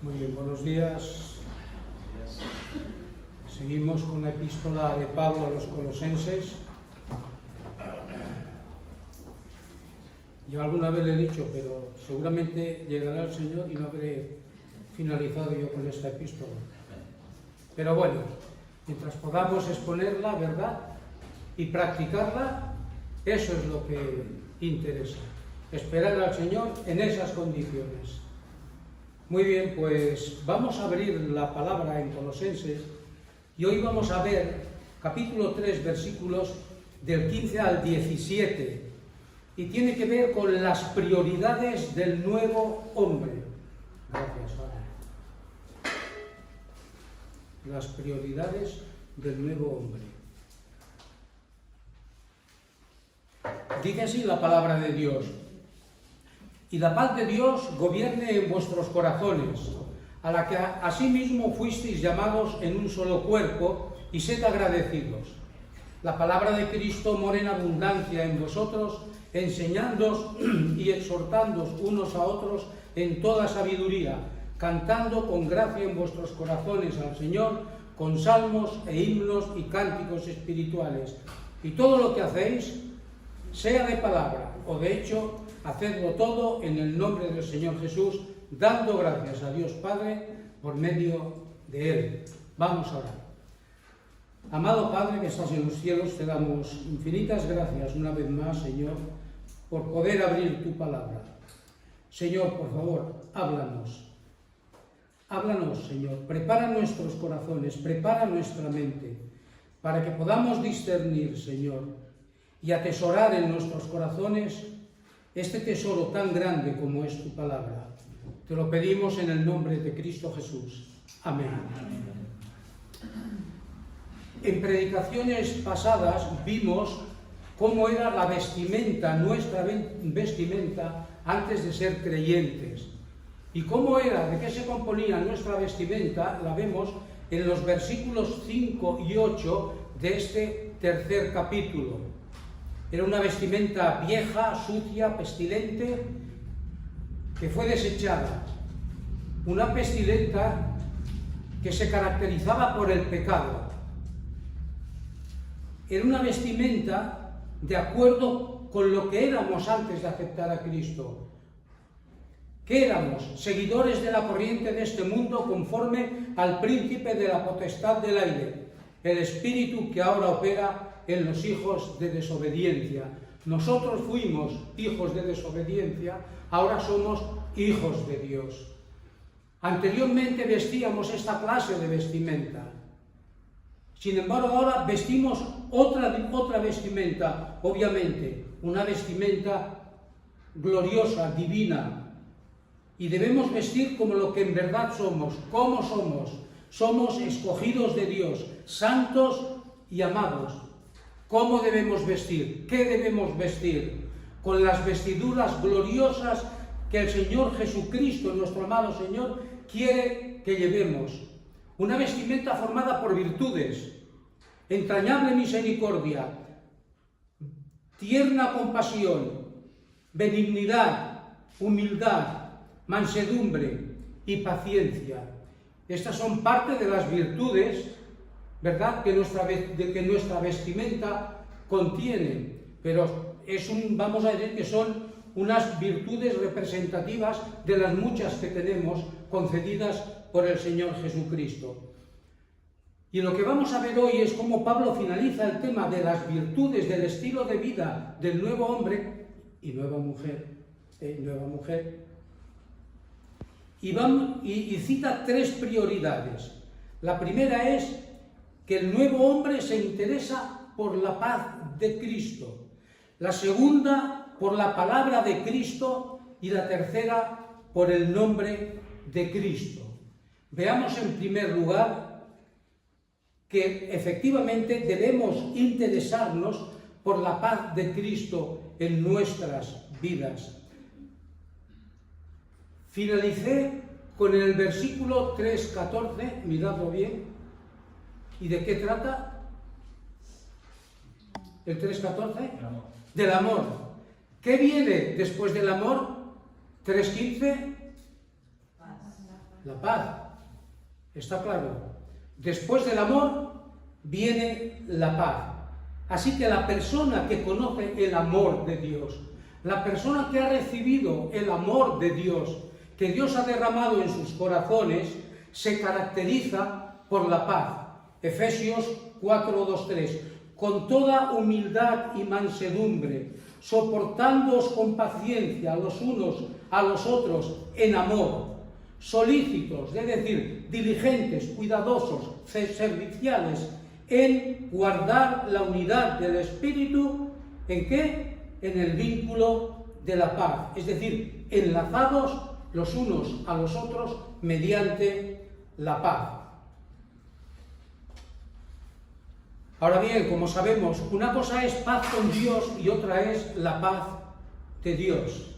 Muy bien, buenos días. Seguimos con la epístola de Pablo a los Colosenses. Yo alguna vez le he dicho, pero seguramente llegará el Señor y no habré finalizado yo con esta epístola. Pero bueno, mientras podamos exponerla, ¿verdad?, y practicarla, eso es lo que interesa. Esperar al Señor en esas condiciones. Muy bien, pues vamos a abrir la palabra en Colosenses y hoy vamos a ver capítulo 3, versículos del 15 al 17 y tiene que ver con las prioridades del nuevo hombre. Gracias, Ana. Las prioridades del nuevo hombre. Dice así la palabra de Dios: y la paz de Dios gobierne en vuestros corazones, a la que asimismo fuisteis llamados en un solo cuerpo, y sed agradecidos. La palabra de Cristo mora en abundancia en vosotros, enseñándoos y exhortándoos unos a otros en toda sabiduría, cantando con gracia en vuestros corazones al Señor, con salmos e himnos y cánticos espirituales. Y todo lo que hacéis, sea de palabra o de hecho, hacedlo todo en el nombre del Señor Jesús, dando gracias a Dios Padre por medio de Él. Vamos a orar. Amado Padre que estás en los cielos, te damos infinitas gracias una vez más, Señor, por poder abrir tu palabra. Señor, por favor, háblanos. Háblanos, Señor. Prepara nuestros corazones, prepara nuestra mente, para que podamos discernir, Señor, y atesorar en nuestros corazones este tesoro tan grande como es tu palabra. Te lo pedimos en el nombre de Cristo Jesús. Amén. En predicaciones pasadas vimos cómo era la vestimenta, nuestra vestimenta, antes de ser creyentes. Y cómo era, de qué se componía nuestra vestimenta, la vemos en los versículos 5 y 8 de este tercer capítulo. Era una vestimenta vieja, sucia, pestilente, que fue desechada. Una vestimenta que se caracterizaba por el pecado. Era una vestimenta de acuerdo con lo que éramos antes de aceptar a Cristo. ¿Qué éramos? Seguidores de la corriente de este mundo conforme al príncipe de la potestad del aire, el espíritu que ahora opera en los hijos de desobediencia. Nosotros fuimos hijos de desobediencia, ahora somos hijos de Dios. Anteriormente vestíamos esta clase de vestimenta. Sin embargo, ahora vestimos otra vestimenta, obviamente, una vestimenta gloriosa, divina. Y debemos vestir como lo que en verdad somos. ¿Cómo somos? Somos escogidos de Dios, santos y amados. ¿Cómo debemos vestir? ¿Qué debemos vestir? Con las vestiduras gloriosas que el Señor Jesucristo, nuestro amado Señor, quiere que llevemos. Una vestimenta formada por virtudes, entrañable misericordia, tierna compasión, benignidad, humildad, mansedumbre y paciencia. Estas son parte de las virtudes, ¿verdad?, que nuestra vestimenta contiene, pero vamos a decir que son unas virtudes representativas de las muchas que tenemos concedidas por el Señor Jesucristo. Y lo que vamos a ver hoy es cómo Pablo finaliza el tema de las virtudes del estilo de vida del nuevo hombre y nueva mujer, y cita tres prioridades. La primera es que el nuevo hombre se interesa por la paz de Cristo. La segunda, por la palabra de Cristo. Y la tercera, por el nombre de Cristo. Veamos en primer lugar que efectivamente debemos interesarnos por la paz de Cristo en nuestras vidas. Finalicé con el versículo 3:14, miradlo bien. ¿Y de qué trata? ¿El 3:14? Del amor. ¿Qué viene después del amor? 3:15. la paz. Está claro. Después del amor viene la paz. Así que la persona que conoce el amor de Dios, la persona que ha recibido el amor de Dios, que Dios ha derramado en sus corazones, se caracteriza por la paz. Efesios 4, 2, 3. Con toda humildad y mansedumbre, soportándoos con paciencia los unos a los otros en amor, solícitos, es decir, diligentes, cuidadosos, serviciales, en guardar la unidad del Espíritu, ¿en qué? En el vínculo de la paz, es decir, enlazados los unos a los otros mediante la paz. Ahora bien, como sabemos, una cosa es paz con Dios y otra es la paz de Dios.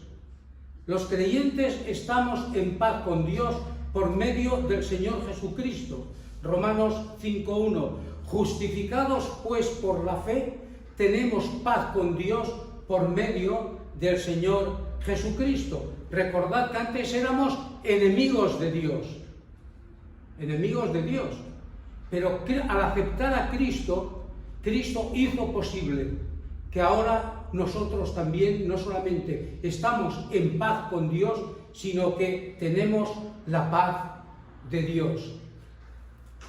Los creyentes estamos en paz con Dios por medio del Señor Jesucristo. Romanos 5:1. Justificados pues por la fe, tenemos paz con Dios por medio del Señor Jesucristo. Recordad que antes éramos enemigos de Dios. Enemigos de Dios. Pero al aceptar a Cristo, Cristo hizo posible que ahora nosotros también no solamente estamos en paz con Dios, sino que tenemos la paz de Dios.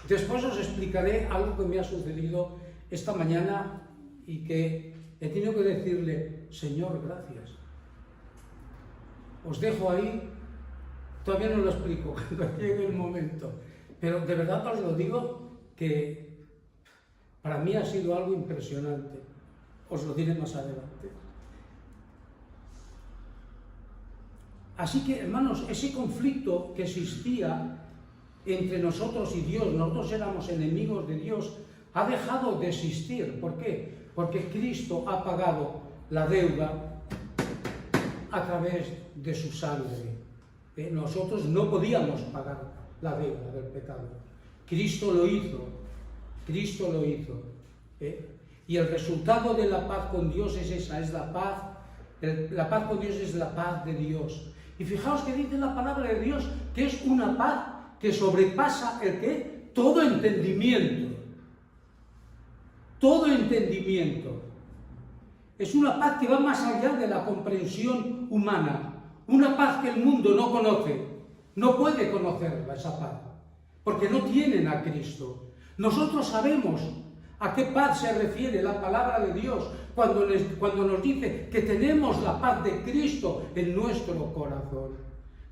Después os explicaré algo que me ha sucedido esta mañana y que he tenido que decirle, Señor, gracias. Os dejo ahí, todavía no lo explico, cuando llegue el momento, pero de verdad os lo digo que para mí ha sido algo impresionante. Os lo diré más adelante. Así que, hermanos, ese conflicto que existía entre nosotros y Dios, nosotros éramos enemigos de Dios, ha dejado de existir. ¿Por qué? Porque Cristo ha pagado la deuda a través de su sangre. Nosotros no podíamos pagar la deuda del pecado. Cristo lo hizo. Cristo lo hizo. Y el resultado de la paz con Dios es esa, es la paz. La paz con Dios es la paz de Dios. Y fijaos que dice la palabra de Dios que es una paz que sobrepasa el ¿qué? Todo entendimiento. Todo entendimiento. Es una paz que va más allá de la comprensión humana. Una paz que el mundo no conoce. No puede conocerla, esa paz. Porque no tienen a Cristo. Nosotros sabemos a qué paz se refiere la palabra de Dios cuando nos dice que tenemos la paz de Cristo en nuestro corazón.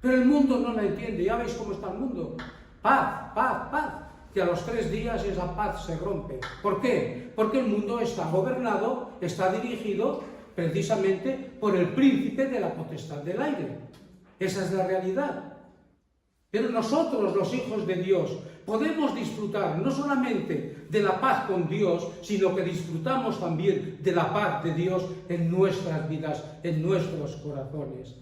Pero el mundo no la entiende. Ya veis cómo está el mundo. Paz, paz, paz. Que a los 3 días esa paz se rompe. ¿Por qué? Porque el mundo está gobernado, está dirigido precisamente por el príncipe de la potestad del aire. Esa es la realidad. Pero nosotros, los hijos de Dios, podemos disfrutar no solamente de la paz con Dios, sino que disfrutamos también de la paz de Dios en nuestras vidas, en nuestros corazones.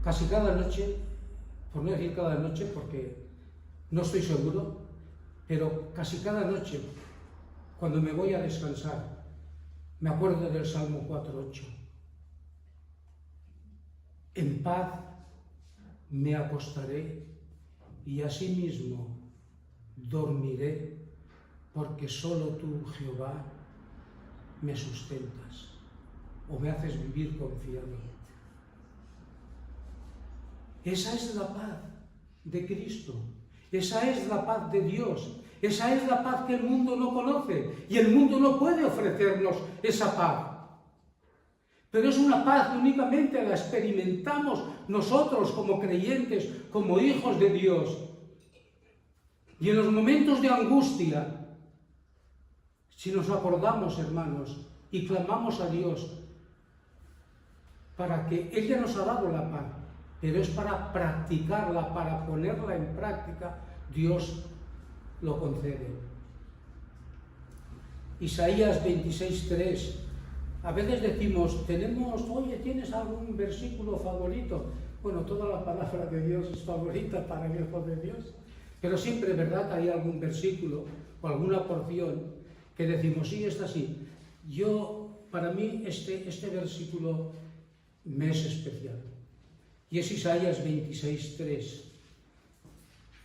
Casi cada noche, por no decir cada noche porque no estoy seguro, pero casi cada noche, cuando me voy a descansar, me acuerdo del Salmo 4:8. En paz me acostaré y asimismo dormiré, porque solo tú, Jehová, me sustentas o me haces vivir confiado. Esa es la paz de Cristo, esa es la paz de Dios, esa es la paz que el mundo no conoce y el mundo no puede ofrecernos esa paz. Pero es una paz que únicamente la experimentamos nosotros como creyentes, como hijos de Dios. Y en los momentos de angustia, si nos acordamos, hermanos, y clamamos a Dios para que Él ya nos ha dado la paz, pero es para practicarla, para ponerla en práctica, Dios lo concede. Isaías 26:3. A veces decimos, oye, ¿tienes algún versículo favorito? Bueno, toda la palabra de Dios es favorita para el Hijo de Dios, pero siempre, ¿verdad?, hay algún versículo o alguna porción que decimos, sí, está así. Para mí, este versículo mes especial. Y es Isaías 26:3.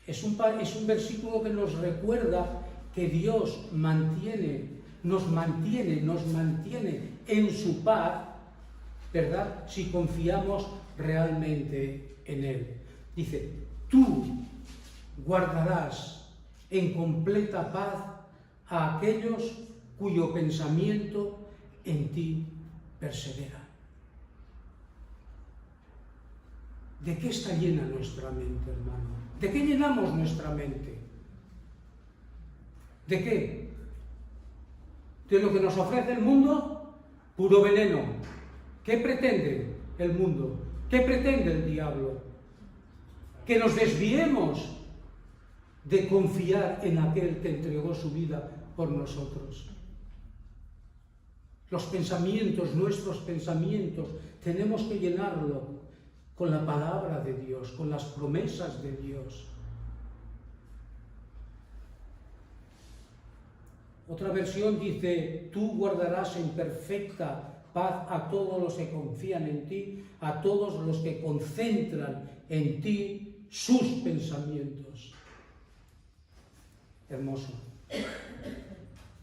Es un versículo que nos recuerda que Dios nos mantiene en su paz, ¿verdad? Si confiamos realmente en Él. Dice, tú guardarás en completa paz a aquellos cuyo pensamiento en ti persevera. ¿De qué está llena nuestra mente, hermano? ¿De qué llenamos nuestra mente? ¿De qué? ¿De lo que nos ofrece el mundo? Puro veneno. ¿Qué pretende el mundo? ¿Qué pretende el diablo? Que nos desviemos de confiar en aquel que entregó su vida por nosotros. Los pensamientos, nuestros pensamientos, tenemos que llenarlo con la palabra de Dios, con las promesas de Dios. Otra versión dice, tú guardarás en perfecta paz a todos los que confían en ti, a todos los que concentran en ti sus pensamientos. Hermoso.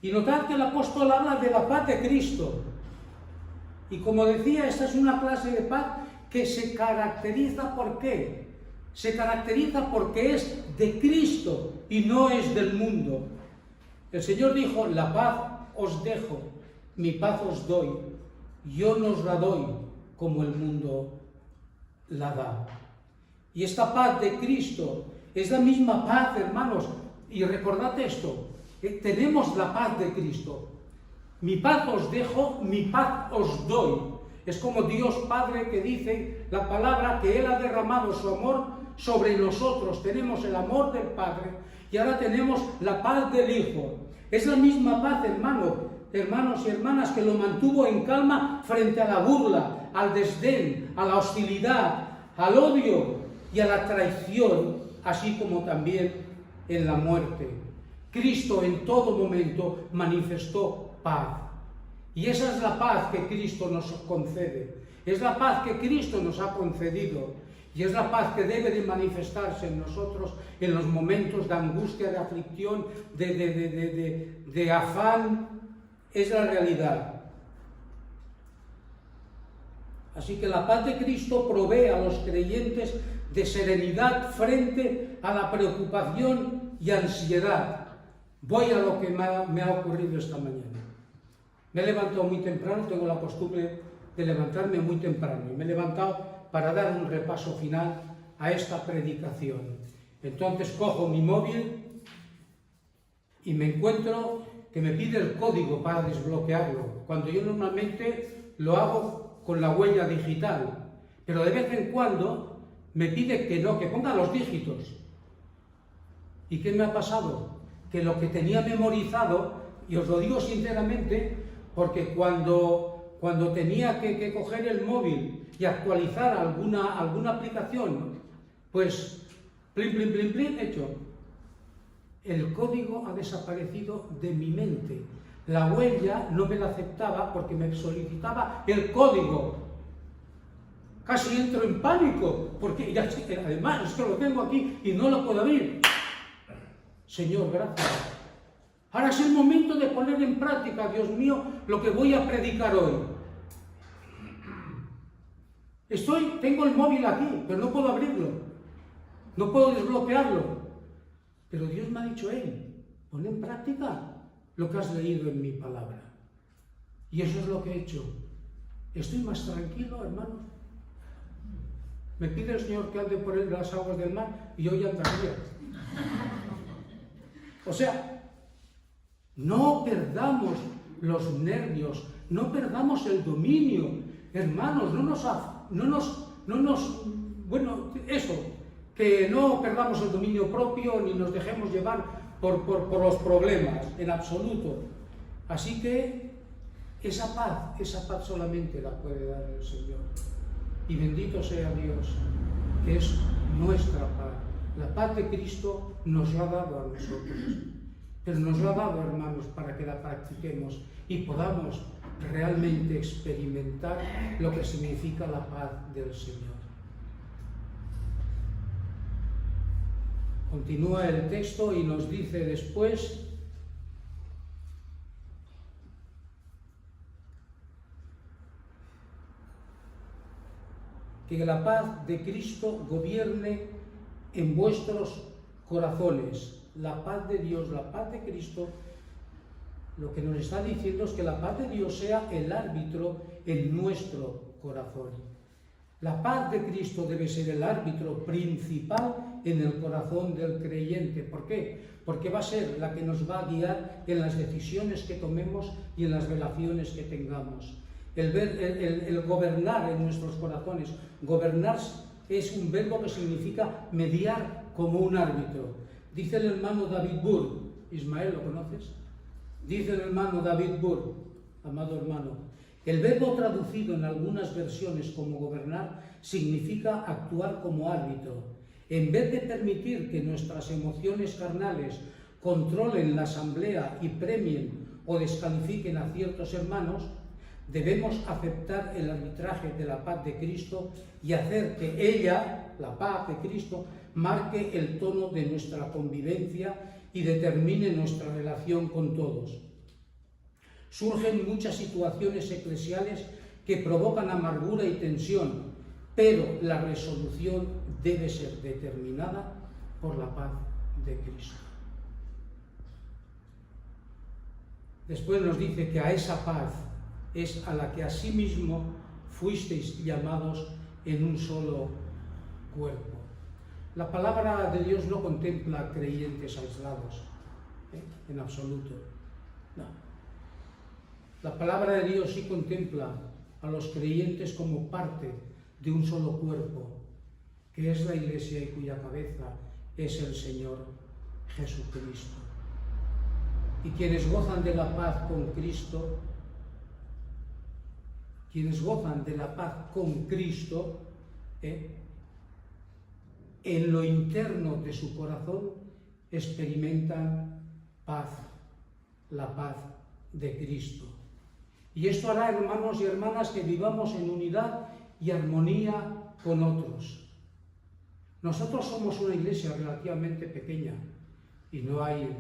Y notad que el apóstol habla de la paz de Cristo. Y como decía, esta es una clase de paz que se caracteriza ¿por qué? Se caracteriza porque es de Cristo y no es del mundo. El Señor dijo, la paz os dejo, mi paz os doy, yo no os la doy como el mundo la da. Y esta paz de Cristo es la misma paz, hermanos, y recordad esto, tenemos la paz de Cristo. Mi paz os dejo, mi paz os doy. Es como Dios Padre que dice la palabra que Él ha derramado su amor sobre nosotros. Tenemos el amor del Padre y ahora tenemos la paz del Hijo. Es la misma paz, hermanos y hermanas, que lo mantuvo en calma frente a la burla, al desdén, a la hostilidad, al odio y a la traición, así como también en la muerte. Cristo en todo momento manifestó paz. Y esa es la paz que Cristo nos concede. Es la paz que Cristo nos ha concedido. Y es la paz que debe de manifestarse en nosotros en los momentos de angustia, de aflicción, de afán. Es la realidad. Así que la paz de Cristo provee a los creyentes de serenidad frente a la preocupación y ansiedad. Voy a lo que me ha ocurrido esta mañana. Me he levantado muy temprano, tengo la costumbre de levantarme muy temprano. Y me he levantado para dar un repaso final a esta predicación. Entonces cojo mi móvil y me encuentro que me pide el código para desbloquearlo, cuando yo normalmente lo hago con la huella digital. Pero de vez en cuando me pide que no, que ponga los dígitos. ¿Y qué me ha pasado? Que lo que tenía memorizado, y os lo digo sinceramente, porque cuando tenía que coger el móvil y actualizar alguna aplicación, pues, plin, hecho. El código ha desaparecido de mi mente. La huella no me la aceptaba porque me solicitaba el código. Casi entro en pánico, porque ya, además es que lo tengo aquí y no lo puedo abrir. Señor, gracias. Ahora es el momento de poner en práctica, Dios mío, lo que voy a predicar hoy. Tengo el móvil aquí, pero no puedo abrirlo. No puedo desbloquearlo. Pero Dios me ha dicho, pon en práctica lo que has leído en mi palabra. Y eso es lo que he hecho. Estoy más tranquilo, hermano. Me pide el Señor que ande por las aguas del mar y yo ya andaría. O sea, no perdamos los nervios, no perdamos el dominio, hermanos, que no perdamos el dominio propio ni nos dejemos llevar por los problemas, en absoluto. Así que esa paz solamente la puede dar el Señor. Y bendito sea Dios, que es nuestra paz. La paz de Cristo nos la ha dado a nosotros. Pero nos lo ha dado, hermanos, para que la practiquemos y podamos realmente experimentar lo que significa la paz del Señor. Continúa el texto y nos dice después: que la paz de Cristo gobierne en vuestros corazones. La paz de Dios, la paz de Cristo, lo que nos está diciendo es que la paz de Dios sea el árbitro en nuestro corazón. La paz de Cristo debe ser el árbitro principal en el corazón del creyente. ¿Por qué? Porque va a ser la que nos va a guiar en las decisiones que tomemos y en las relaciones que tengamos. El gobernar en nuestros corazones. Gobernar es un verbo que significa mediar como un árbitro. Dice el hermano David Burr, Ismael, ¿lo conoces? Dice el hermano David Burr, amado hermano, el verbo traducido en algunas versiones como gobernar significa actuar como árbitro. En vez de permitir que nuestras emociones carnales controlen la asamblea y premien o descalifiquen a ciertos hermanos, debemos aceptar el arbitraje de la paz de Cristo y hacer que ella, la paz de Cristo, marque el tono de nuestra convivencia y determine nuestra relación con todos. Surgen muchas situaciones eclesiales que provocan amargura y tensión, pero la resolución debe ser determinada por la paz de Cristo. Después nos dice que a esa paz es a la que asimismo fuisteis llamados en un solo cuerpo. La palabra de Dios no contempla creyentes aislados, en absoluto. No. La palabra de Dios sí contempla a los creyentes como parte de un solo cuerpo, que es la Iglesia y cuya cabeza es el Señor Jesucristo. Y quienes gozan de la paz con Cristo, en lo interno de su corazón experimentan paz, la paz de Cristo. Y esto hará, hermanos y hermanas, que vivamos en unidad y armonía con otros. Nosotros somos una iglesia relativamente pequeña y no hay,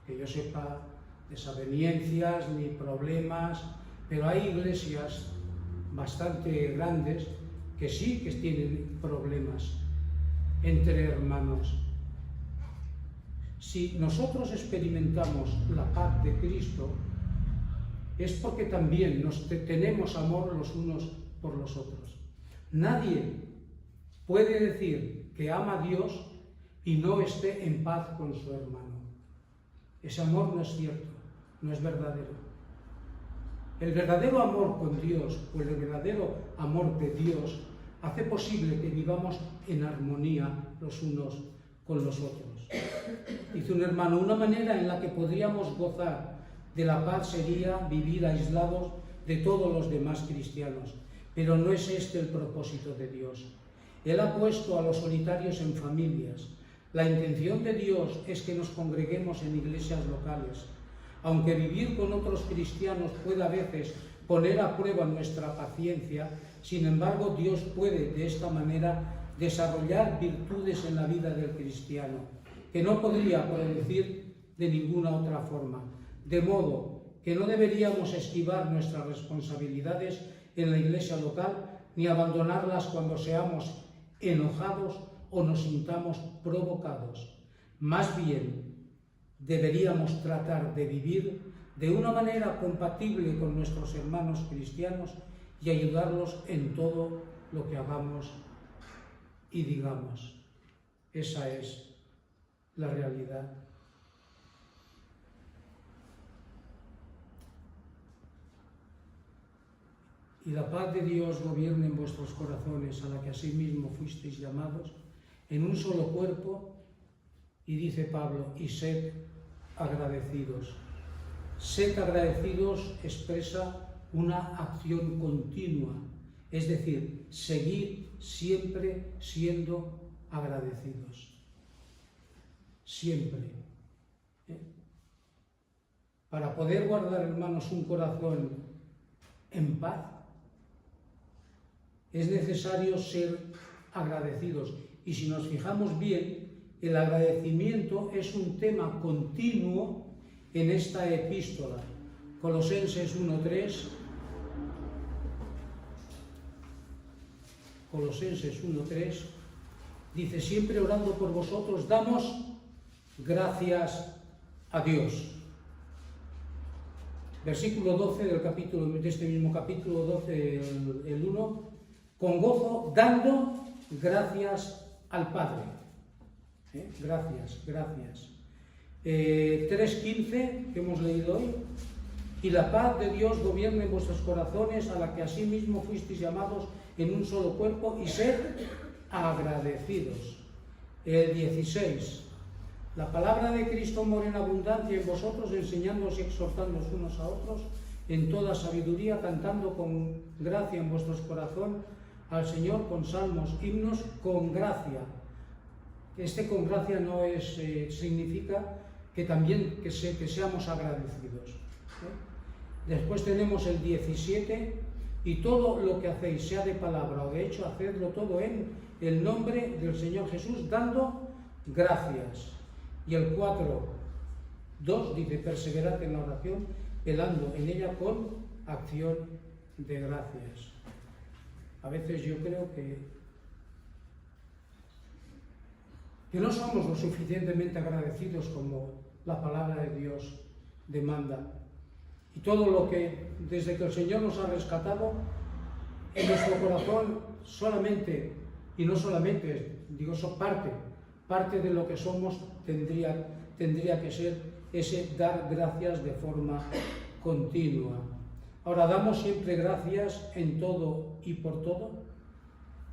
que yo sepa, desavenencias ni problemas, pero hay iglesias bastante grandes que sí que tienen problemas entre hermanos. Si nosotros experimentamos la paz de Cristo, es porque también tenemos amor los unos por los otros. Nadie puede decir que ama a Dios y no esté en paz con su hermano. Ese amor no es cierto, no es verdadero. El verdadero amor con Dios, o el verdadero amor de Dios, hace posible que vivamos en armonía los unos con los otros. Dice un hermano, una manera en la que podríamos gozar de la paz sería vivir aislados de todos los demás cristianos, pero no es este el propósito de Dios. Él ha puesto a los solitarios en familias. La intención de Dios es que nos congreguemos en iglesias locales. Aunque vivir con otros cristianos puede a veces poner a prueba nuestra paciencia, sin embargo Dios puede de esta manera desarrollar virtudes en la vida del cristiano, que no podría producir de ninguna otra forma. De modo que no deberíamos esquivar nuestras responsabilidades en la iglesia local, ni abandonarlas cuando seamos enojados o nos sintamos provocados. Más bien, deberíamos tratar de vivir de una manera compatible con nuestros hermanos cristianos y ayudarlos en todo lo que hagamos y digamos. Esa es la realidad. Y la paz de Dios gobierne en vuestros corazones, a la que asimismo fuisteis llamados, en un solo cuerpo, y dice Pablo, y sed agradecidos. Sed agradecidos expresa una acción continua, es decir, seguir siempre siendo agradecidos. Siempre. Para poder guardar, hermanos, un corazón en paz. Es necesario ser agradecidos. Y si nos fijamos bien, el agradecimiento es un tema continuo en esta epístola. Colosenses 1:3. Colosenses 1:3 dice: siempre orando por vosotros, damos gracias a Dios. Versículo 12 de este mismo capítulo 12, el 1, con gozo, dando gracias al Padre. Gracias. 3:15, que hemos leído hoy. Y la paz de Dios gobierne en vuestros corazones, a la que asimismo fuisteis llamados en un solo cuerpo, y ser agradecidos. El 16. La palabra de Cristo mora en abundancia en vosotros, enseñándoos y exhortándoos unos a otros en toda sabiduría, cantando con gracia en vuestros corazones al Señor con salmos, himnos, con gracia. Este con gracia no es, significa que también que seamos agradecidos. Después tenemos el 17, y todo lo que hacéis, sea de palabra o de hecho, hacedlo todo en el nombre del Señor Jesús, dando gracias. Y el 4:2 dice: perseverad en la oración, velando en ella con acción de gracias. A veces yo creo que no somos lo suficientemente agradecidos como la palabra de Dios demanda. Y todo lo que, desde que el Señor nos ha rescatado, en nuestro corazón solamente, y no solamente, digo, eso parte de lo que somos tendría que ser ese dar gracias de forma continua. Ahora, ¿damos siempre gracias en todo y por todo?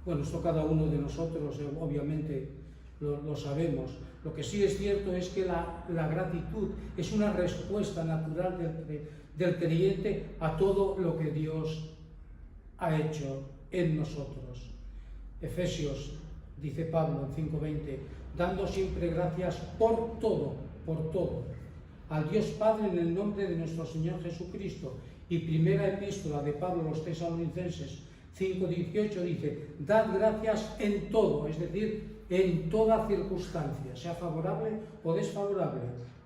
Bueno, esto cada uno de nosotros obviamente lo sabemos. Lo que sí es cierto es que la gratitud es una respuesta natural del creyente a todo lo que Dios ha hecho en nosotros. Efesios, dice Pablo en 5:20, dando siempre gracias por todo, al Dios Padre en el nombre de nuestro Señor Jesucristo. Y primera epístola de Pablo a los Tesalonicenses 5:18 dice: dad gracias en todo, es decir, en toda circunstancia, sea favorable o desfavorable.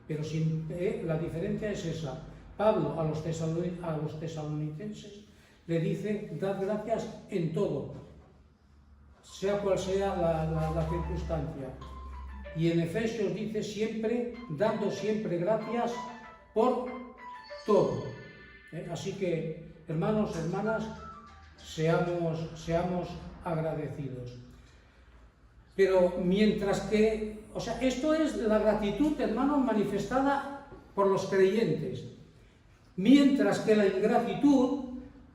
Pero la diferencia es esa. Pablo a los tesalonicenses le dice: dad gracias en todo, sea cual sea la circunstancia. Y en Efesios dice: siempre, dando siempre gracias por todo. Así que, hermanos, hermanas, seamos agradecidos. Pero mientras que, esto es la gratitud, hermanos, manifestada por los creyentes. Mientras que la ingratitud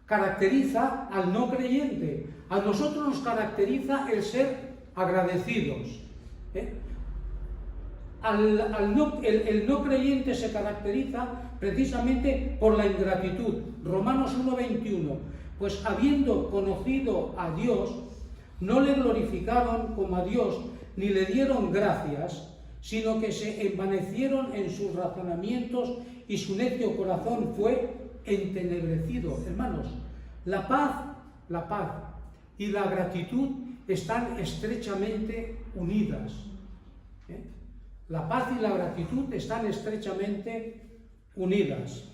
caracteriza al no creyente. A nosotros nos caracteriza el ser agradecidos. El no creyente se caracteriza precisamente por la ingratitud. Romanos 1:21. Pues habiendo conocido a Dios, no le glorificaron como a Dios, ni le dieron gracias, sino que se envanecieron en sus razonamientos y su necio corazón fue entenebrecido. Hermanos, la paz y la gratitud están estrechamente unidas. La paz y la gratitud están estrechamente unidas.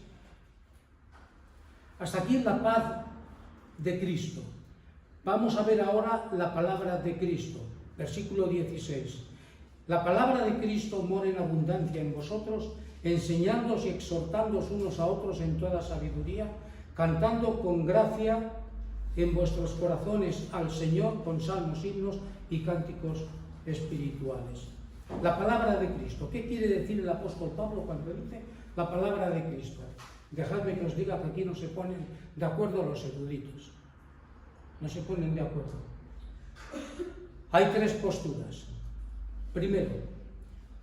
Hasta aquí la paz de Cristo. Vamos a ver ahora la palabra de Cristo, versículo 16. La palabra de Cristo mora en abundancia en vosotros, enseñándoos y exhortándoos unos a otros en toda sabiduría, cantando con gracia en vuestros corazones al Señor con salmos, himnos y cánticos espirituales. La palabra de Cristo. ¿Qué quiere decir el apóstol Pablo cuando dice la palabra de Cristo? Dejadme que os diga que aquí no se ponen de acuerdo los eruditos. No se ponen de acuerdo. Hay tres posturas. Primero,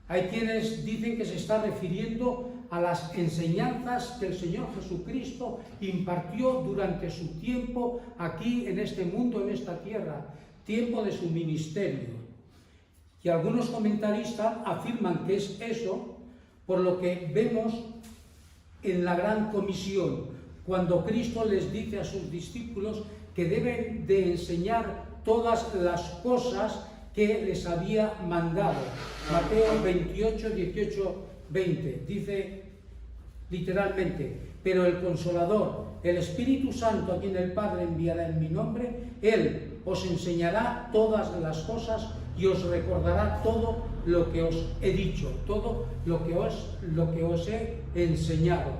hay quienes dicen que se está refiriendo a las enseñanzas que el Señor Jesucristo impartió durante su tiempo aquí en este mundo, en esta tierra, tiempo de su ministerio. Y algunos comentaristas afirman que es eso por lo que vemos en la Gran Comisión, cuando Cristo les dice a sus discípulos que deben de enseñar todas las cosas que les había mandado. Mateo 28, 18, 20. Dice literalmente: pero el Consolador, el Espíritu Santo, a quien el Padre enviará en mi nombre, Él os enseñará todas las cosas y os recordará todo lo que os he dicho, todo lo que os he enseñado.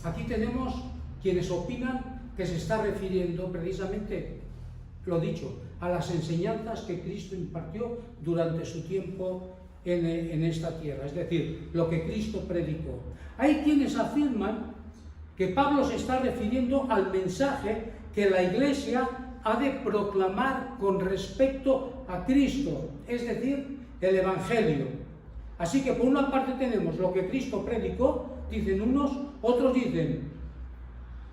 Aquí tenemos quienes opinan que se está refiriendo precisamente, lo dicho, a las enseñanzas que Cristo impartió durante su tiempo en esta tierra, es decir, lo que Cristo predicó. Hay quienes afirman que Pablo se está refiriendo al mensaje que la Iglesia ha de proclamar con respecto a Cristo, es decir, el Evangelio. Así que por una parte tenemos lo que Cristo predicó, dicen unos, otros dicen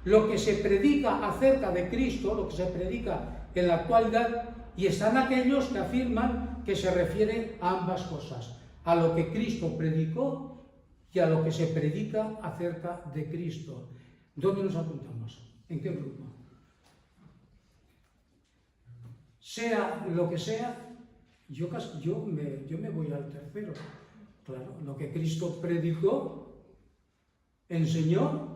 lo que se predica acerca de Cristo, lo que se predica en la actualidad, y están aquellos que afirman que se refiere a ambas cosas, a lo que Cristo predicó y a lo que se predica acerca de Cristo. ¿Dónde nos apuntamos? ¿En qué grupo? Sea lo que sea, yo me voy al tercero. Claro, lo que Cristo predicó, enseñó,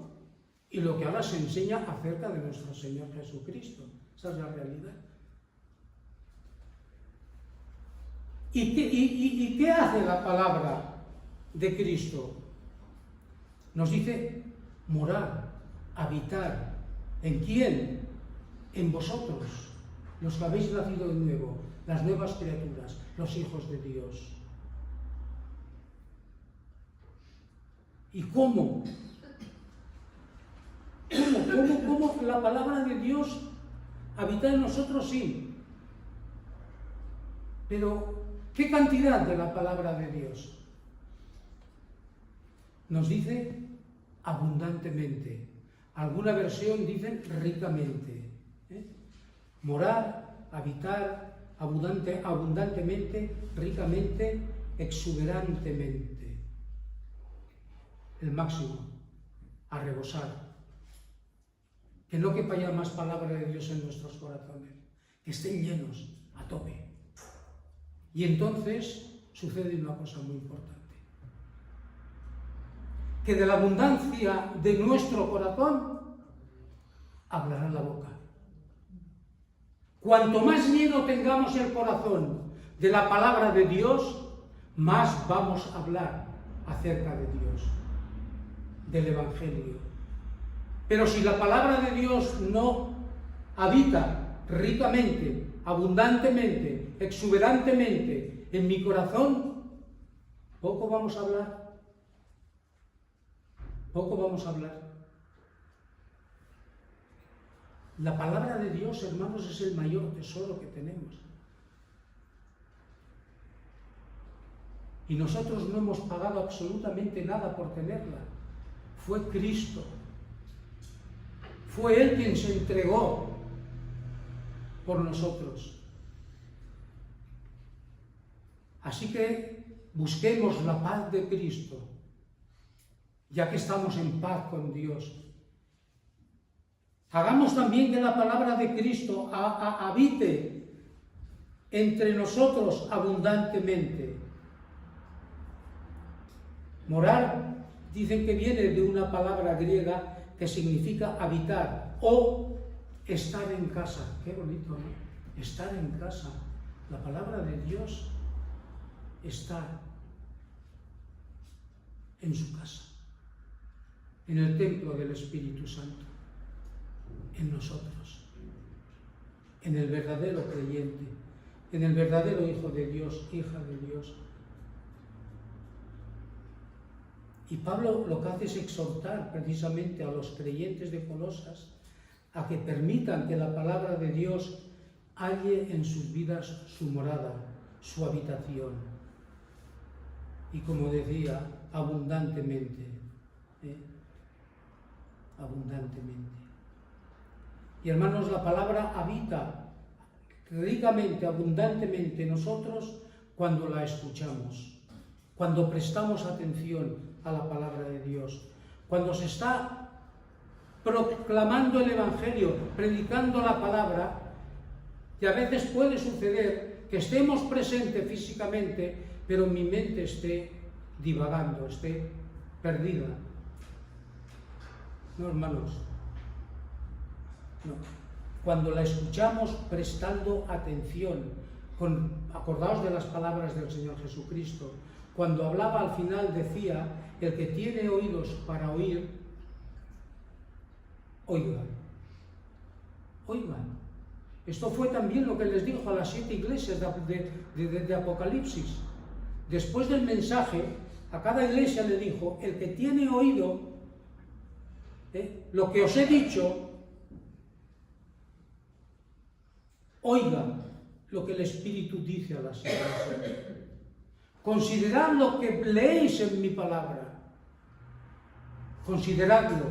y lo que ahora se enseña acerca de nuestro Señor Jesucristo. Esa es la realidad. ¿Y qué hace la palabra de Cristo? Nos dice morar, habitar. ¿En quién? En vosotros, los que habéis nacido de nuevo, las nuevas criaturas, los hijos de Dios. ¿Y cómo? ¿Cómo la palabra de Dios habita en nosotros? Sí. Pero, ¿qué cantidad de la palabra de Dios? Nos dice abundantemente. Alguna versión dice ricamente. Morar, habitar, abundantemente, ricamente, exuberantemente. El máximo, a rebosar. Que no quepa ya más palabra de Dios en nuestros corazones, que estén llenos a tope. Y entonces sucede una cosa muy importante, que de la abundancia de nuestro corazón hablará la boca. Cuanto más lleno tengamos el corazón de la palabra de Dios, más vamos a hablar acerca de Dios, del Evangelio. Pero si la palabra de Dios no habita ricamente, abundantemente, exuberantemente en mi corazón, poco vamos a hablar. Poco vamos a hablar. La palabra de Dios, hermanos, es el mayor tesoro que tenemos. Y nosotros no hemos pagado absolutamente nada por tenerla. Fue Cristo. Fue Él quien se entregó por nosotros. Así que busquemos la paz de Cristo, ya que estamos en paz con Dios. Hagamos también que la palabra de Cristo habite entre nosotros abundantemente. Morar, dicen que viene de una palabra griega que significa habitar o estar en casa. Qué bonito, ¿no? Estar en casa. La palabra de Dios está en su casa, en el templo del Espíritu Santo, en nosotros, en el verdadero creyente, en el verdadero Hijo de Dios, hija de Dios. Y Pablo lo que hace es exhortar precisamente a los creyentes de Colosas a que permitan que la palabra de Dios halle en sus vidas su morada, su habitación. Y como decía, abundantemente. Abundantemente. Y hermanos, la palabra habita ricamente, abundantemente en nosotros cuando la escuchamos, cuando prestamos atención a la palabra de Dios, cuando se está proclamando el Evangelio, predicando la palabra, y a veces puede suceder que estemos presentes físicamente, pero mi mente esté divagando, esté perdida. No, hermanos, no. Cuando la escuchamos prestando atención, acordaos de las palabras del Señor Jesucristo, cuando hablaba al final decía, el que tiene oídos para oír, oiga, oigan. Esto fue también lo que les dijo a las 7 iglesias de Apocalipsis. Después del mensaje, a cada iglesia le dijo, el que tiene oído, lo que os he dicho, oiga lo que el Espíritu dice a las iglesias. Considerad lo que leéis en mi palabra. Consideradlo.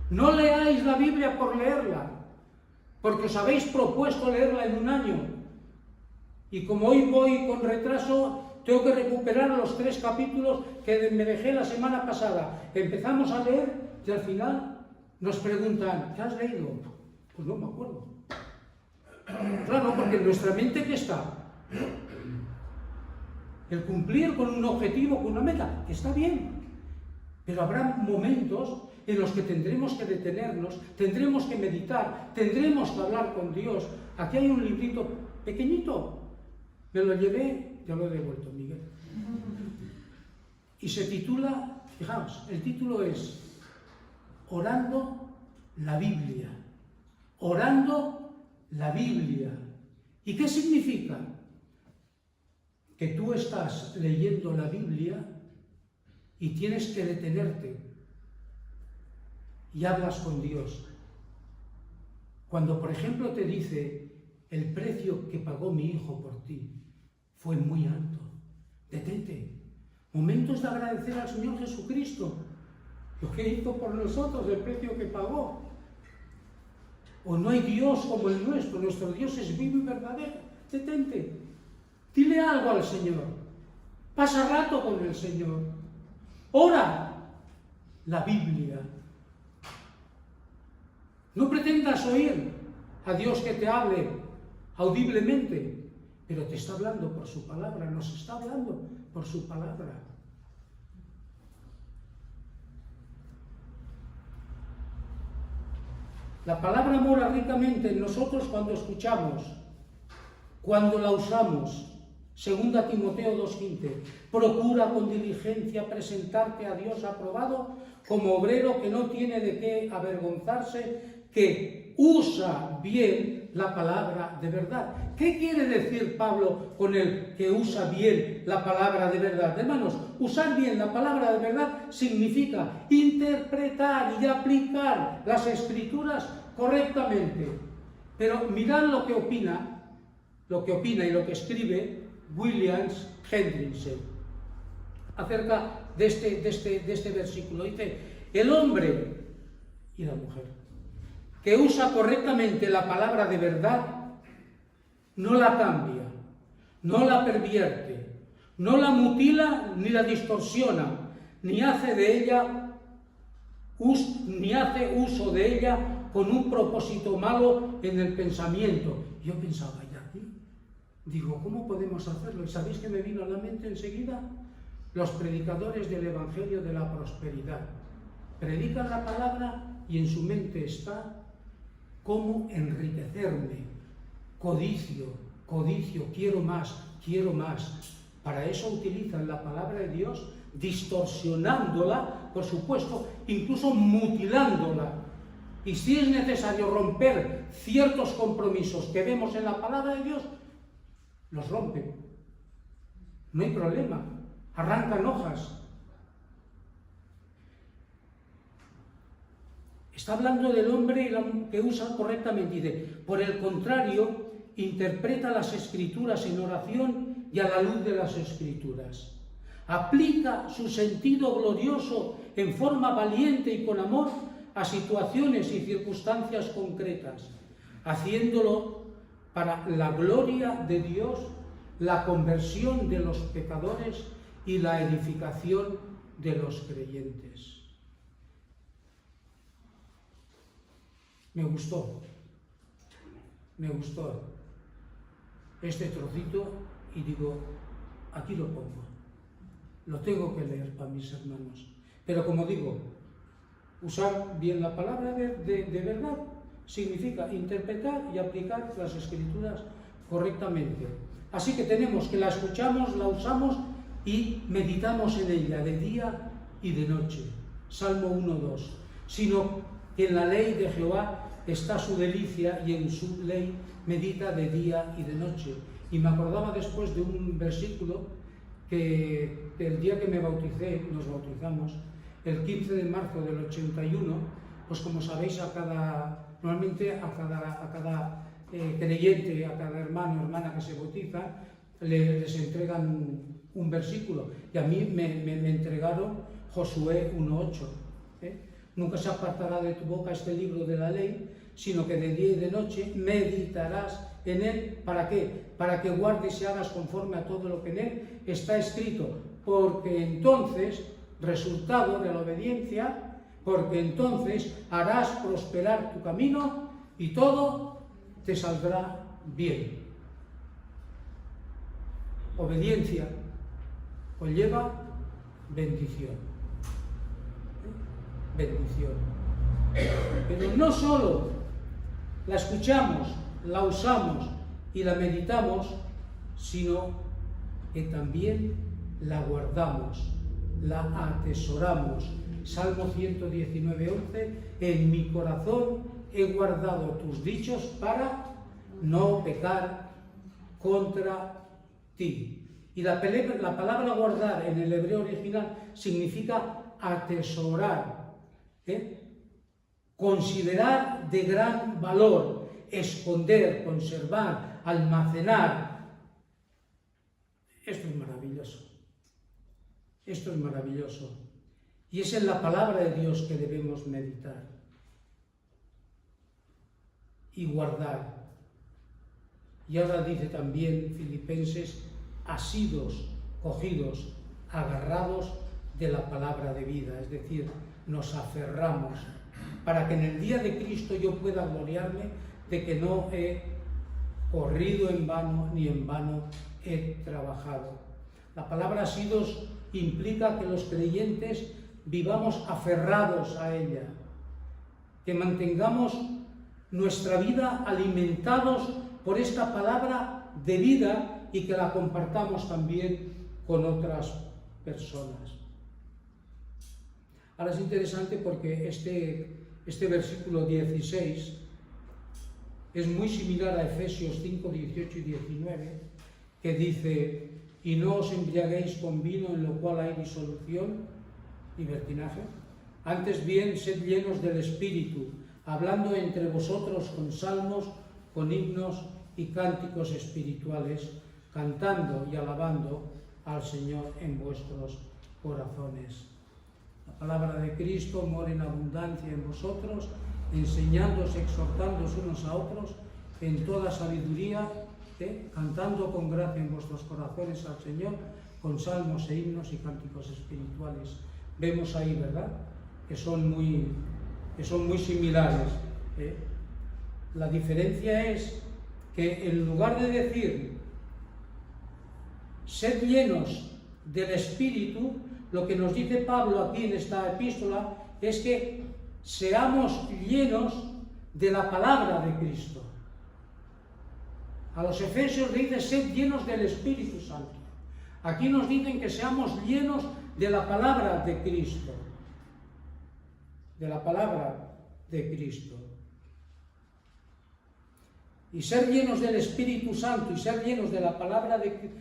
No leáis la Biblia por leerla, porque os habéis propuesto leerla en un año. Y como hoy voy con retraso, tengo que recuperar los 3 capítulos que me dejé la semana pasada. Empezamos a leer y al final nos preguntan, ¿qué has leído? Pues no me acuerdo. Claro, porque en nuestra mente, ¿qué está? El cumplir con un objetivo, con una meta, que está bien. Pero habrá momentos en los que tendremos que detenernos, tendremos que meditar, tendremos que hablar con Dios. Aquí hay un librito pequeñito, me lo llevé, ya lo he devuelto, Miguel. Y se titula, fijaos, el título es Orando la Biblia. Orando la Biblia. ¿Y qué significa? Que tú estás leyendo la Biblia y tienes que detenerte y hablas con Dios. Cuando, por ejemplo, te dice, el precio que pagó mi hijo por ti fue muy alto, detente. Momentos de agradecer al Señor Jesucristo, lo que hizo por nosotros, el precio que pagó. O no hay Dios como el nuestro Dios es vivo y verdadero. Detente, dile algo al Señor, pasa rato con el Señor, ora la Biblia. No pretendas oír a Dios que te hable audiblemente, pero te está hablando por su palabra, nos está hablando por su palabra. La palabra mora ricamente en nosotros cuando escuchamos, cuando la usamos. 2 Timoteo 2:15. Procura con diligencia presentarte a Dios aprobado como obrero que no tiene de qué avergonzarse, que usa bien la palabra de verdad. ¿Qué quiere decir Pablo con el que usa bien la palabra de verdad? Hermanos, usar bien la palabra de verdad significa interpretar y aplicar las Escrituras correctamente. Pero mirad lo que opina y lo que escribe William Hendrickson acerca de este versículo. Dice, el hombre y la mujer que usa correctamente la palabra de verdad no la cambia, no la pervierte, no la mutila ni la distorsiona, ni hace uso de ella con un propósito malo en el pensamiento. Yo pensaba, digo, ¿cómo podemos hacerlo? ¿Y sabéis qué me vino a la mente enseguida? Los predicadores del Evangelio de la prosperidad. Predican la palabra y en su mente está cómo enriquecerme. Codicio, quiero más. Para eso utilizan la palabra de Dios, distorsionándola, por supuesto, incluso mutilándola. Y si es necesario romper ciertos compromisos que vemos en la palabra de Dios, los rompen. No hay problema. Arrancan hojas. Está hablando del hombre que usa correctamente. Dice, por el contrario, interpreta las Escrituras en oración y a la luz de las Escrituras. Aplica su sentido glorioso en forma valiente y con amor a situaciones y circunstancias concretas, haciéndolo para la gloria de Dios, la conversión de los pecadores y la edificación de los creyentes. Me gustó este trocito y digo, aquí lo pongo, lo tengo que leer para mis hermanos. Pero como digo, usar bien la palabra de verdad significa interpretar y aplicar las Escrituras correctamente. Así que tenemos que la escuchamos, la usamos y meditamos en ella de día y de noche. Salmo 1:2. Sino que en la ley de Jehová está su delicia y en su ley medita de día y de noche. Y me acordaba después de un versículo que el día que me bauticé, nos bautizamos, el 15 de marzo del 81, pues como sabéis, normalmente a cada creyente, a cada hermano o hermana que se bautiza, les entregan un versículo. Y a mí me entregaron Josué 1:8. Nunca se apartará de tu boca este libro de la ley, sino que de día y de noche meditarás en él. ¿Para qué? Para que guardes y hagas conforme a todo lo que en él está escrito. Porque entonces, resultado de la obediencia, porque entonces harás prosperar tu camino y todo te saldrá bien. Obediencia conlleva bendición. Bendición. Pero no solo la escuchamos, la usamos y la meditamos, sino que también la guardamos, la atesoramos. Salmo 119:11, en mi corazón he guardado tus dichos para no pecar contra ti. Y la palabra guardar en el hebreo original significa atesorar, considerar de gran valor, esconder, conservar, almacenar. Esto es maravilloso. Esto es maravilloso. Y es en la palabra de Dios que debemos meditar y guardar. Y ahora dice también Filipenses, asidos, cogidos, agarrados de la palabra de vida, es decir, nos aferramos, para que en el día de Cristo yo pueda gloriarme de que no he corrido en vano, ni en vano he trabajado. La palabra asidos implica que los creyentes vivamos aferrados a ella, que mantengamos nuestra vida alimentados por esta palabra de vida y que la compartamos también con otras personas. Ahora es interesante porque este versículo 16 es muy similar a Efesios 5, 18 y 19, que dice, y no os embriaguéis con vino en lo cual hay disolución, libertinaje, antes bien sed llenos del Espíritu, hablando entre vosotros con salmos, con himnos y cánticos espirituales, cantando y alabando al Señor en vuestros corazones. La palabra de Cristo mora en abundancia en vosotros, enseñándoos, exhortándoos unos a otros en toda sabiduría, cantando con gracia en vuestros corazones al Señor, con salmos e himnos y cánticos espirituales. Vemos ahí, ¿verdad?, que son muy similares. La diferencia es que en lugar de decir sed llenos del Espíritu, lo que nos dice Pablo aquí en esta epístola es que seamos llenos de la palabra de Cristo. A los Efesios le dice sed llenos del Espíritu Santo. Aquí nos dicen que seamos llenos de la palabra de Cristo. De la palabra de Cristo. Y ser llenos del Espíritu Santo y ser llenos de la palabra de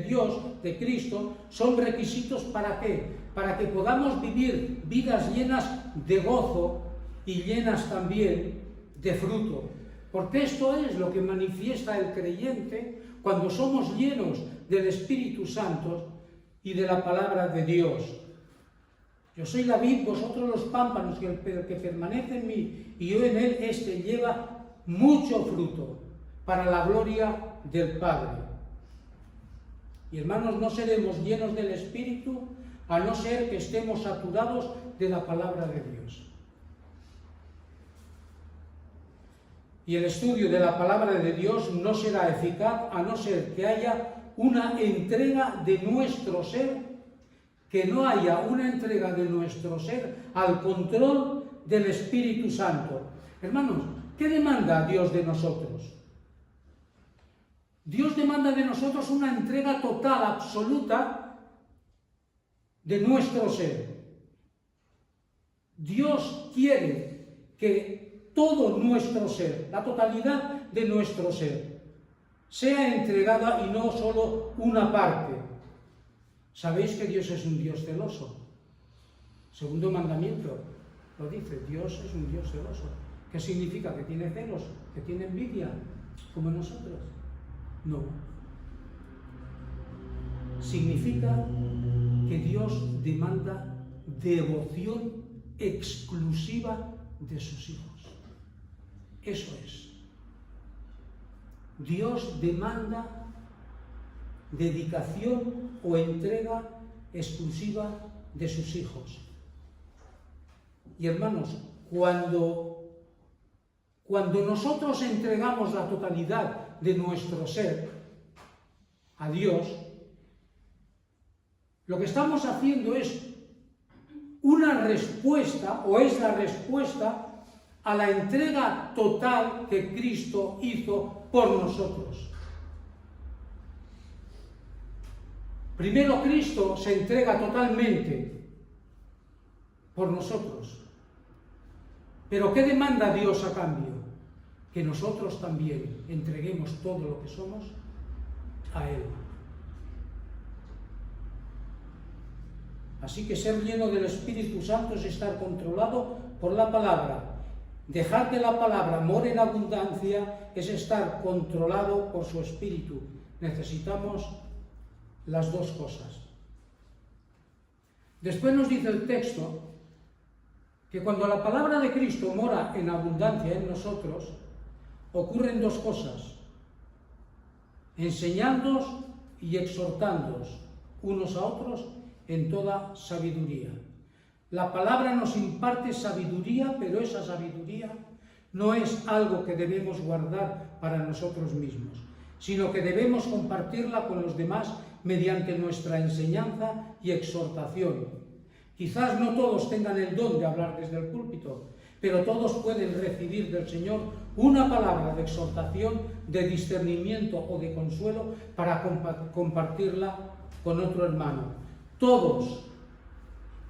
Dios, de Cristo, son requisitos ¿para qué? Para que podamos vivir vidas llenas de gozo y llenas también de fruto. Porque esto es lo que manifiesta el creyente cuando somos llenos del Espíritu Santo y de la palabra de Dios. Yo soy la vid, vosotros los pámpanos, que el que permanece en mí y yo en él, este lleva mucho fruto para la gloria del Padre. Y hermanos, no seremos llenos del Espíritu a no ser que estemos saturados de la palabra de Dios. Y el estudio de la palabra de Dios no será eficaz a no ser que haya una entrega de nuestro ser, que no haya una entrega de nuestro ser al control del Espíritu Santo. Hermanos, ¿qué demanda Dios de nosotros? Dios demanda de nosotros una entrega total, absoluta, de nuestro ser. Dios quiere que todo nuestro ser, la totalidad de nuestro ser, sea entregada y no solo una parte. ¿Sabéis que Dios es un Dios celoso? Segundo mandamiento lo dice, Dios es un Dios celoso. ¿Qué significa? ¿Que tiene celos? ¿Que tiene envidia? Como nosotros. No. Significa que Dios demanda devoción exclusiva de sus hijos. Eso es. Dios demanda dedicación o entrega exclusiva de sus hijos. Y hermanos, cuando nosotros entregamos la totalidad de nuestro ser a Dios, lo que estamos haciendo es una respuesta, o es la respuesta a la entrega total que Cristo hizo por nosotros. Primero Cristo se entrega totalmente por nosotros. Pero ¿qué demanda Dios a cambio? Que nosotros también entreguemos todo lo que somos a Él. Así que ser lleno del Espíritu Santo es estar controlado por la palabra. Dejar que la palabra more en abundancia es estar controlado por su Espíritu. Necesitamos las dos cosas. Después nos dice el texto que cuando la palabra de Cristo mora en abundancia en nosotros, ocurren dos cosas: enseñándoos y exhortándoos unos a otros en toda sabiduría. La palabra nos imparte sabiduría, pero esa sabiduría no es algo que debemos guardar para nosotros mismos, sino que debemos compartirla con los demás mediante nuestra enseñanza y exhortación. Quizás no todos tengan el don de hablar desde el púlpito, pero todos pueden recibir del Señor una palabra de exhortación, de discernimiento o de consuelo para compartirla con otro hermano. Todos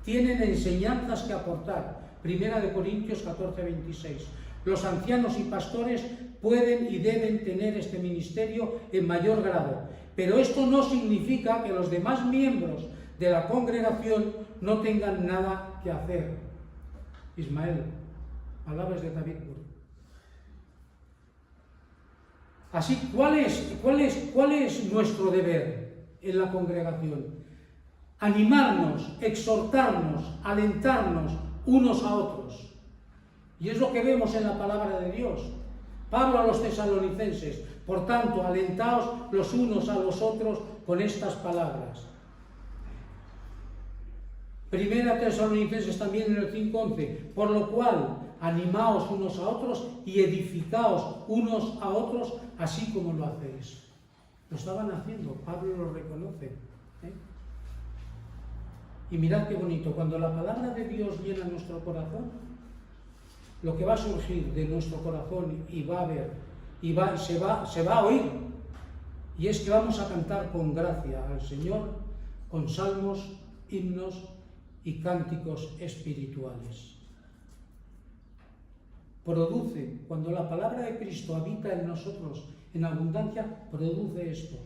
tienen enseñanzas que aportar. 1 Corintios 14, 26. Los ancianos y pastores pueden y deben tener este ministerio en mayor grado, pero esto no significa que los demás miembros de la congregación no tengan nada que hacer. Ismael, palabras de David Burr. Así, ¿cuál es nuestro deber en la congregación? Animarnos, exhortarnos, alentarnos unos a otros. Y es lo que vemos en la palabra de Dios. Pablo a los tesalonicenses: por tanto, alentaos los unos a los otros con estas palabras. Primera Tesalonicenses también en el 5:11, por lo cual animaos unos a otros y edificaos unos a otros, así como lo hacéis. Lo estaban haciendo, Pablo lo reconoce. Y mirad qué bonito, cuando la palabra de Dios llena nuestro corazón, lo que va a surgir de nuestro corazón y va a haber, se va a oír, y es que vamos a cantar con gracia al Señor, con salmos, himnos y cánticos espirituales. Produce, cuando la palabra de Cristo habita en nosotros en abundancia, produce esto: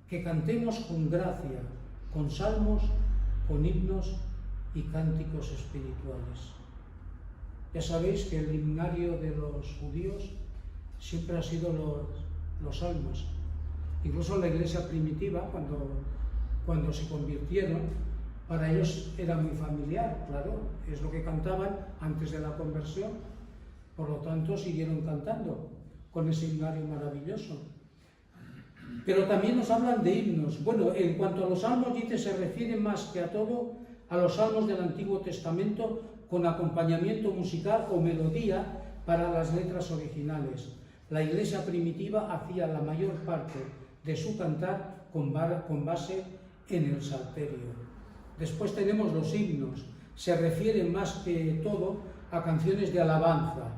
que cantemos con gracia, con salmos, con himnos y cánticos espirituales. Ya sabéis que el himnario de los judíos siempre ha sido los salmos. Incluso la iglesia primitiva, cuando se convirtieron, para ellos era muy familiar, claro, es lo que cantaban antes de la conversión, por lo tanto siguieron cantando con ese himnario maravilloso. Pero también nos hablan de himnos. Bueno, en cuanto a los salmos, dice, se refiere más que a todo a los salmos del Antiguo Testamento con acompañamiento musical o melodía para las letras originales. La iglesia primitiva hacía la mayor parte de su cantar con base en el salterio. Después tenemos los himnos. Se refieren más que todo a canciones de alabanza,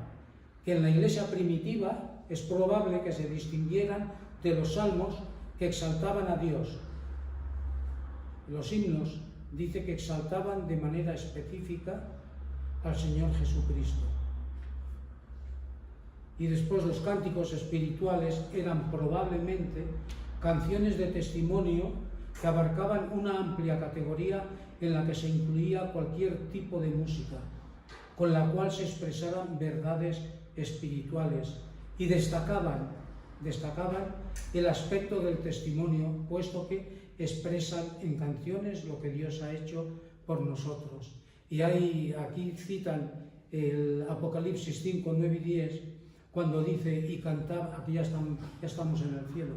que en la iglesia primitiva es probable que se distinguieran de los salmos que exaltaban a Dios. Los himnos dice que exaltaban de manera específica al Señor Jesucristo. Y después los cánticos espirituales eran probablemente canciones de testimonio que abarcaban una amplia categoría en la que se incluía cualquier tipo de música, con la cual se expresaran verdades espirituales y destacaban el aspecto del testimonio, puesto que expresan en canciones lo que Dios ha hecho por nosotros. Y aquí citan el Apocalipsis 5, 9 y 10, cuando dice, y cantaban, aquí ya estamos en el cielo,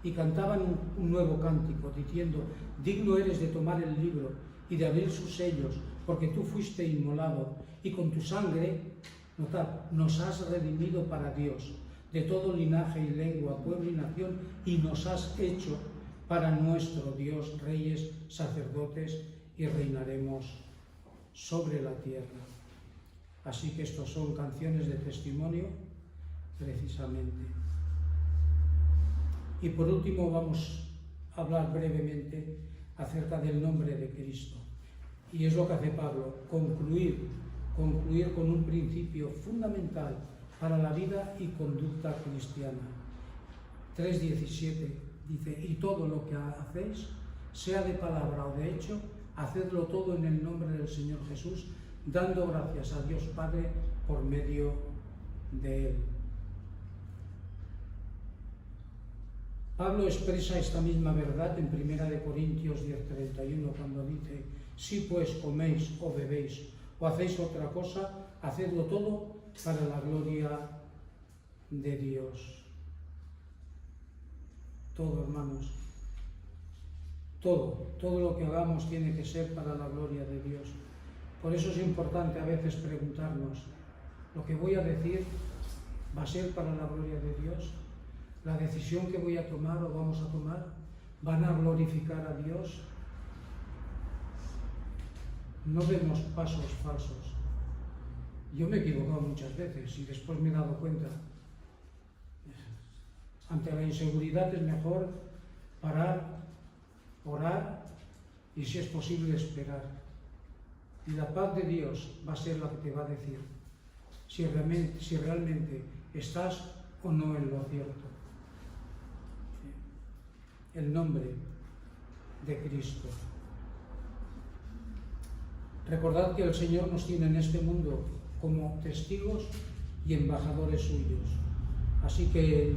y cantaban un nuevo cántico, diciendo, digno eres de tomar el libro y de abrir sus sellos, porque tú fuiste inmolado, y con tu sangre, notad, nos has redimido para Dios, de todo linaje y lengua, pueblo y nación, y nos has hecho para nuestro Dios, reyes, sacerdotes, y reinaremos sobre la tierra. Así que estos son canciones de testimonio, precisamente. Y por último vamos a hablar brevemente acerca del nombre de Cristo. Y es lo que hace Pablo, concluir con un principio fundamental para la vida y conducta cristiana. 3:17 dice, y todo lo que hacéis, sea de palabra o de hecho, hacedlo todo en el nombre del Señor Jesús, dando gracias a Dios Padre por medio de Él. Pablo expresa esta misma verdad en 1 Corintios 10:31, cuando dice, si pues coméis o bebéis o hacéis otra cosa, hacedlo todo para la gloria de Dios. Todo, hermanos, todo lo que hagamos tiene que ser para la gloria de Dios. Por eso es importante a veces preguntarnos, ¿lo que voy a decir va a ser para la gloria de Dios? ¿La decisión que voy a tomar o vamos a tomar van a glorificar a Dios? No demos pasos falsos. Yo me he equivocado muchas veces y después me he dado cuenta. Ante la inseguridad es mejor parar, orar y, si es posible, esperar. Y la paz de Dios va a ser la que te va a decir si realmente estás o no en lo cierto. El nombre de Cristo. Recordad que el Señor nos tiene en este mundo como testigos y embajadores suyos. Así que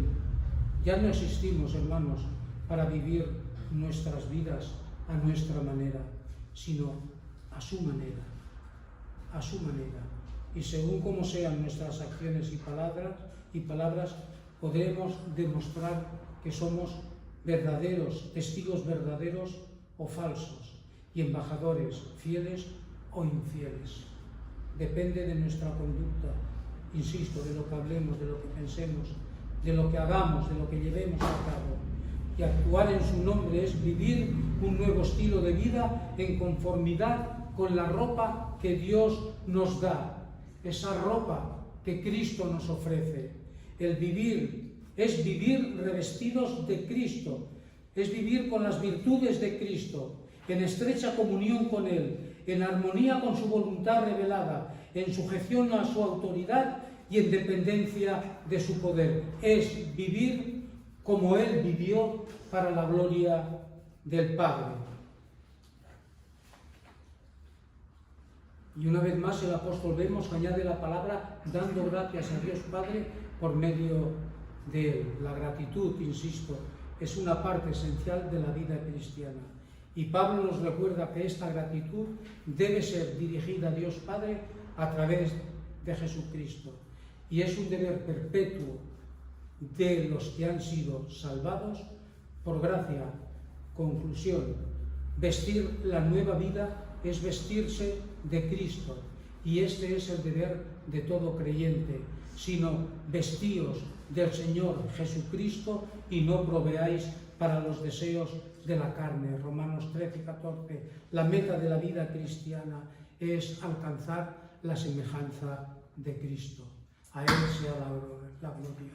ya no existimos, hermanos, para vivir nuestras vidas a nuestra manera, sino a su manera, a su manera. Y según como sean nuestras acciones y palabras, podremos demostrar que somos verdaderos, testigos verdaderos o falsos, y embajadores fieles o infieles. Depende de nuestra conducta, insisto, de lo que hablemos, de lo que pensemos, de lo que hagamos, de lo que llevemos a cabo. Y actuar en su nombre es vivir un nuevo estilo de vida en conformidad con la ropa que Dios nos da, esa ropa que Cristo nos ofrece. El vivir es vivir revestidos de Cristo, es vivir con las virtudes de Cristo, en estrecha comunión con Él, en armonía con su voluntad revelada, en sujeción a su autoridad y en dependencia de su poder. Es vivir como Él vivió para la gloria del Padre. Y una vez más el apóstol vemos que añade la palabra dando gracias a Dios Padre por medio de Él. La gratitud, insisto, es una parte esencial de la vida cristiana. Y Pablo nos recuerda que esta gratitud debe ser dirigida a Dios Padre a través de Jesucristo. Y es un deber perpetuo de los que han sido salvados por gracia. Conclusión: vestir la nueva vida es vestirse de Cristo y este es el deber de todo creyente, sino vestíos del Señor Jesucristo y no proveáis para los deseos de la carne. Romanos 13:14. La meta de la vida cristiana es alcanzar la semejanza de Cristo. A Él sea la gloria.